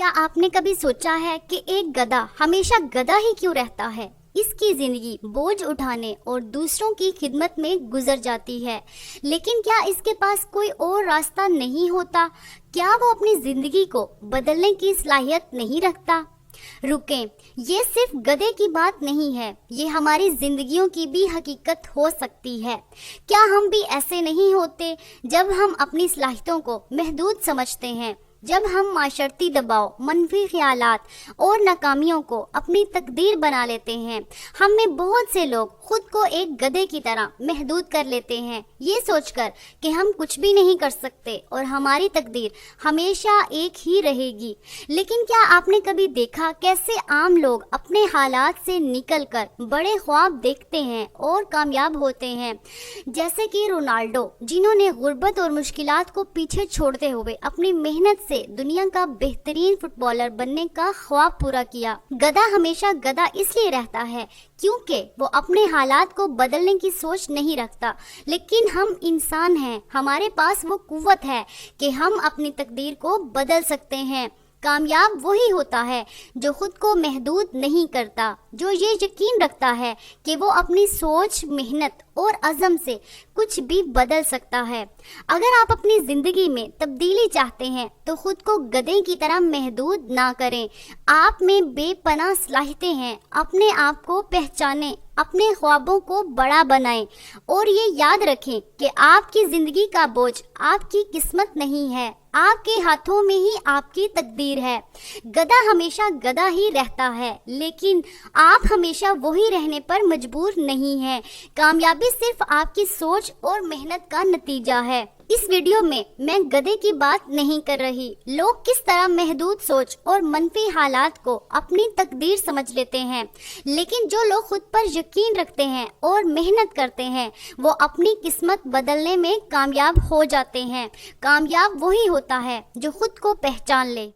کیا آپ نے کبھی سوچا ہے کہ ایک گدھا ہمیشہ گدھا ہی کیوں رہتا ہے؟ اس کی زندگی بوجھ اٹھانے اور دوسروں کی خدمت میں گزر جاتی ہے، لیکن کیا اس کے پاس کوئی اور راستہ نہیں ہوتا؟ کیا وہ اپنی زندگی کو بدلنے کی صلاحیت نہیں رکھتا؟ رکیں، یہ صرف گدھے کی بات نہیں ہے، یہ ہماری زندگیوں کی بھی حقیقت ہو سکتی ہے۔ کیا ہم بھی ایسے نہیں ہوتے جب ہم اپنی صلاحیتوں کو محدود سمجھتے ہیں، جب ہم معاشرتی دباؤ، منفی خیالات اور ناکامیوں کو اپنی تقدیر بنا لیتے ہیں؟ ہم میں بہت سے لوگ خود کو ایک گدھے کی طرح محدود کر لیتے ہیں، یہ سوچ کر کہ ہم کچھ بھی نہیں کر سکتے اور ہماری تقدیر ہمیشہ ایک ہی رہے گی۔ لیکن کیا آپ نے کبھی دیکھا کیسے عام لوگ اپنے حالات سے نکل کر بڑے خواب دیکھتے ہیں اور کامیاب ہوتے ہیں؟ جیسے کہ رونالڈو، جنہوں نے غربت اور مشکلات کو پیچھے چھوڑتے ہوئے اپنی محنت سے دنیا کا بہترین فٹ بالر بننے کا خواب پورا کیا۔ گدھا ہمیشہ گدھا اس لیے رہتا ہے کیونکہ وہ اپنے حالات کو بدلنے کی سوچ نہیں رکھتا، لیکن ہم انسان ہیں، ہمارے پاس وہ قوت ہے کہ ہم اپنی تقدیر کو بدل سکتے ہیں۔ کامیاب وہی ہوتا ہے جو خود کو محدود نہیں کرتا، جو یہ یقین رکھتا ہے کہ وہ اپنی سوچ، محنت اور عزم سے کچھ بھی بدل سکتا ہے۔ اگر آپ اپنی زندگی میں تبدیلی چاہتے ہیں تو خود کو گدھے کی طرح محدود نہ کریں۔ آپ میں بے پناہ صلاحیتیں ہیں، اپنے آپ کو پہچانیں، اپنے خوابوں کو بڑا بنائیں اور یہ یاد رکھیں کہ آپ کی زندگی کا بوجھ آپ کی قسمت نہیں ہے، آپ کے ہاتھوں میں ہی آپ کی تقدیر ہے۔ گدھا ہمیشہ گدھا ہی رہتا ہے، لیکن آپ ہمیشہ وہی رہنے پر مجبور نہیں ہیں۔ کامیابی صرف آپ کی سوچ اور محنت کا نتیجہ ہے۔ اس ویڈیو میں گدھے کی بات نہیں کر رہی۔ لوگ کس طرح محدود سوچ اور منفی حالات کو اپنی تقدیر سمجھ لیتے ہیں، لیکن جو لوگ خود پر یقین رکھتے ہیں اور محنت کرتے ہیں وہ اپنی قسمت بدلنے میں کامیاب ہو جاتے ہیں۔ کامیاب وہی ہوتا ہے جو خود کو پہچان لے۔